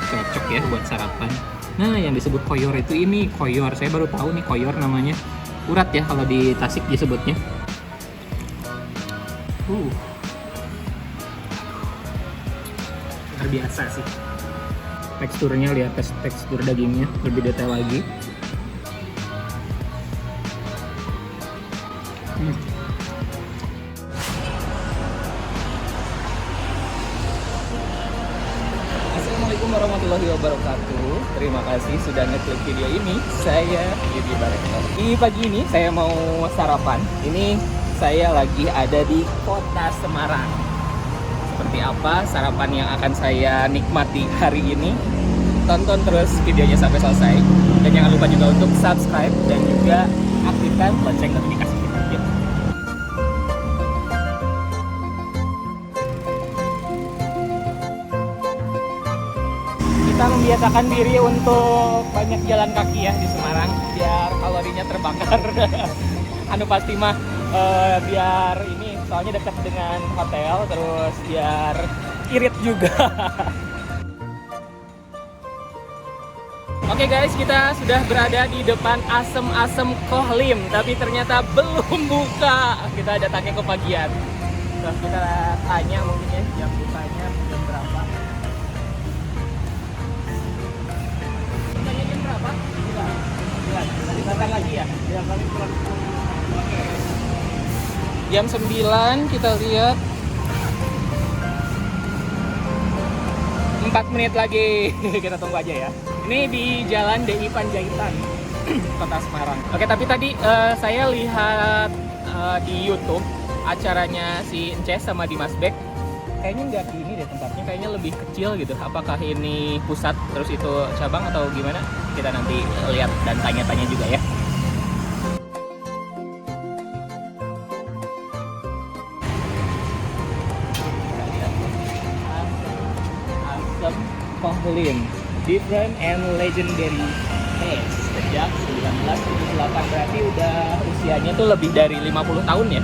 Cocok ya buat sarapan. Nah, yang disebut koyor itu ini koyor. Saya baru tahu nih koyor namanya. Urat ya kalau di Tasik disebutnya. Uh, Luar biasa sih. Teksturnya, lihat tekstur dagingnya lebih detail lagi. Assalamualaikum warahmatullahi wabarakatuh. Terima kasih sudah ngeklik video ini. Saya Yudi Barekto. Di pagi ini saya mau sarapan. Ini saya lagi ada di kota Semarang. Seperti apa sarapan yang akan saya nikmati hari ini? Tonton terus videonya sampai selesai. Dan jangan lupa juga untuk subscribe dan juga aktifkan lonceng notifikasi kita. Yuk. Kita membiasakan diri untuk banyak jalan kaki ya di Semarang biar kalorinya terbakar. Anu pasti mah biar ini soalnya dekat dengan hotel, terus biar irit juga. Oke guys, kita sudah berada di depan Asem-Asem Kohlim, tapi ternyata belum buka. Kita datangnya kepagian. Terus kita tanya mungkin ya jam bukanya jam berapa. Bukanya jam berapa? Tadi datang lagi ya? Ya kali pulang. Oke. Jam 9 kita lihat 4 menit lagi. Kita tunggu aja ya. Ini di Jalan DI Panjaitan, Kota Semarang. Oke, tapi tadi saya lihat di YouTube acaranya si Ences sama Dimas Beck. Kayaknya nggak gini deh tempatnya, kayaknya lebih kecil gitu. Apakah ini pusat terus itu cabang atau gimana? Kita nanti lihat dan tanya-tanya juga ya. Asem Kohlim, different and legendary taste. Sejak 1978, berarti udah usianya tuh lebih dari 50 tahun ya.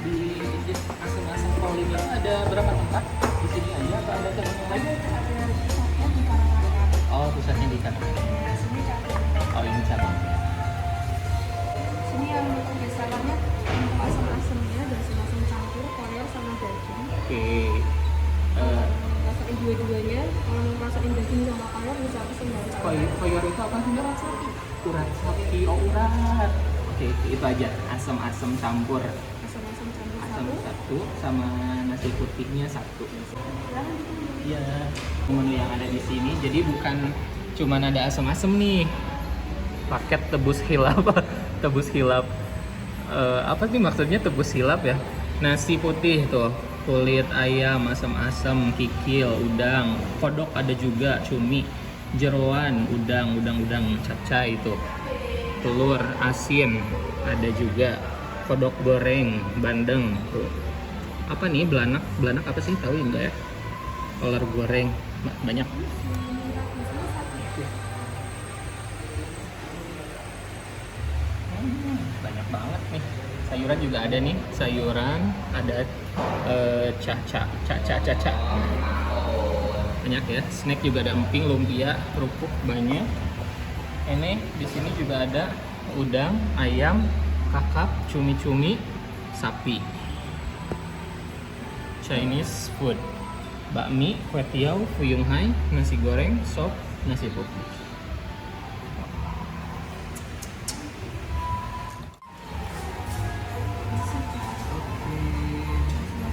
Di Asem-Asem Kohlim itu ada berapa tempat? Di sini aja atau ada tempat lain? Oh, pusatnya di Karawang. Oh, ini cabang. Sini yang biasanya untuk asam-asamnya ada asam-asam campur, koyor sama daging. Oke. Rasain dua-duanya. Kalau mau rasain daging sama koyor bisa pesen dari campur. Koyor itu apa sih? Urat sapi. Urat sapi, oh urat. Oke, itu aja. Asam-asam campur. Asam-asam campur Asam satu. satu sama nasi putihnya satu. Dan Iya. Menu yang ada di sini, jadi bukan cuman ada asam-asam nih. Paket tebus hilap, tebus hilap. Apa sih maksudnya tebus hilap ya? Nasi putih tuh, kulit ayam, asam-asam, kikil, udang, kodok ada juga, cumi, jeroan, udang, capcay itu, telur asin ada juga, kodok goreng, bandeng tuh. Apa nih belanak? Belanak apa sih? Tahu enggak ya? Kolor goreng banyak. Banyak banget nih. Sayuran juga ada nih. Sayuran ada caca. Banyak ya. Snack juga ada emping, lumpia, kerupuk banyak. Ini di sini juga ada udang, ayam, kakap, cumi-cumi, sapi. Chinese food. Bakmi, kue tiaw, fuyung hai, nasi goreng, sop, nasi putih.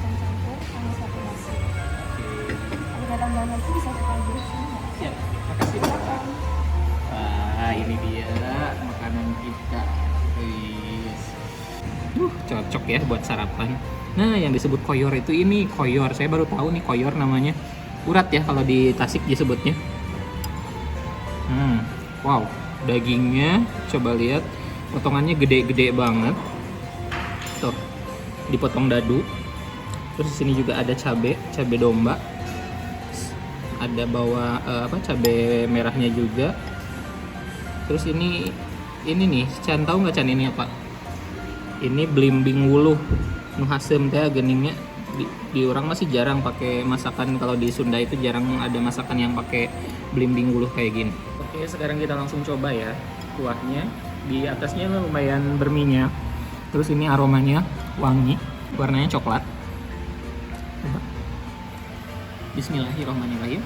asam campur sama satu nasi. Kalau ada tambahan lagi bisa kita beli sini. Siap, makasih. Wah, ini dia makanan kita. Wis. Cocok ya buat sarapan. Nah, yang disebut koyor itu ini koyor. Saya baru tahu nih koyor namanya. Urat ya kalau di Tasik disebutnya. Wow, dagingnya coba lihat Potongannya gede-gede banget. Tuh, dipotong dadu. Terus di sini juga ada cabe domba. Ada cabe merahnya juga. Terus ini nih, Chan tahu nggak Chan ini apa? Ini blimbing wuluh. Nu hasem teh geningnya di orang masih jarang pakai masakan. Kalau di Sunda itu jarang ada masakan yang pakai blimbing wuluh kayak gini. Oke, sekarang kita langsung coba ya kuahnya. Di atasnya lumayan berminyak. Terus ini aromanya wangi, warnanya coklat. Coba. Bismillahirrahmanirrahim.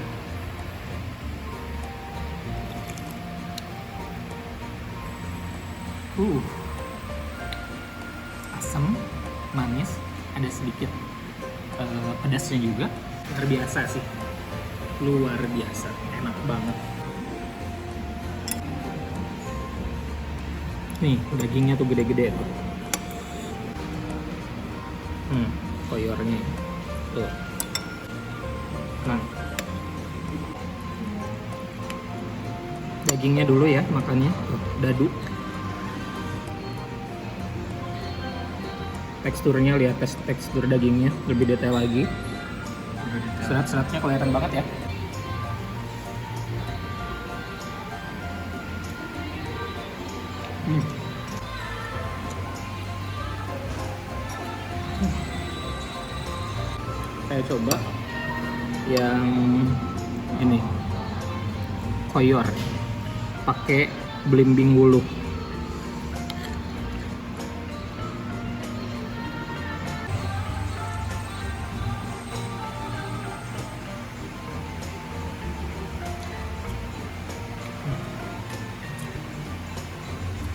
Asam, manis, ada sedikit pedasnya juga. Luar biasa sih, luar biasa, enak banget. Nih dagingnya tuh gede-gede tuh. Koyornya tuh. Nah, dagingnya dulu ya makannya. Tuh, dadu. Teksturnya, lihat tekstur dagingnya lebih detail lagi. Serat-seratnya kelihatan banget ya. Saya coba yang ini koyor pakai blimbing wuluh.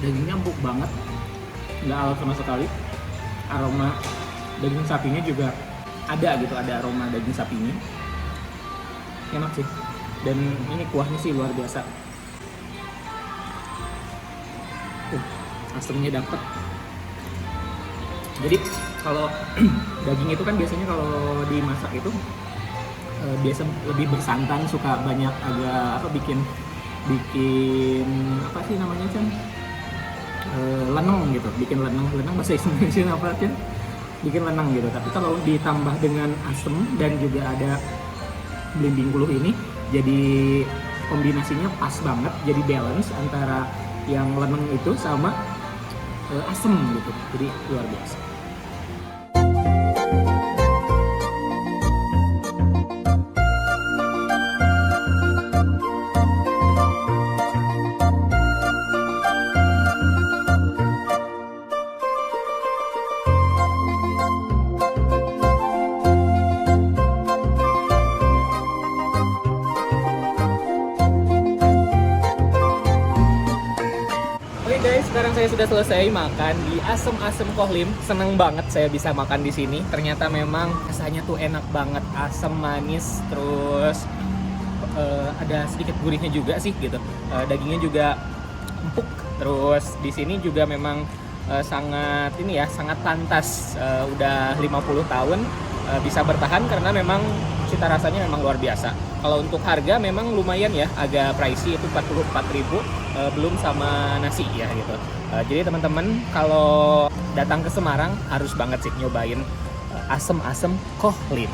Dagingnya empuk banget, nggak alot sama sekali. Aroma daging sapinya juga ada gitu, ada aroma daging sapinya. Enak sih. Dan ini kuahnya sih luar biasa. Asamnya dapet. Jadi kalau daging itu kan biasanya kalau dimasak itu biasa lebih bersantan, suka banyak agak bikin apa sih namanya Chan? Lenong gitu, bikin lenong bahasa Indonesia apa Chan? Bikin lenang gitu. Tapi kalau ditambah dengan asem dan juga ada blimbing wuluh ini, jadi kombinasinya pas banget, jadi balance antara yang lenang itu sama asem gitu. Jadi luar biasa. Guys, sekarang saya sudah selesai makan di Asem Kohlim. Seneng banget saya bisa makan di sini. Ternyata memang rasanya tuh enak banget, asam manis, terus ada sedikit gurihnya juga sih gitu. Dagingnya juga empuk. Terus di sini juga memang sangat pantas. Udah 50 tahun bisa bertahan karena memang cita rasanya memang luar biasa. Kalau untuk harga memang lumayan ya, agak pricey, itu 44.000 belum sama nasi ya gitu. Jadi teman-teman kalau datang ke Semarang harus banget sih nyobain Asem Kohlim.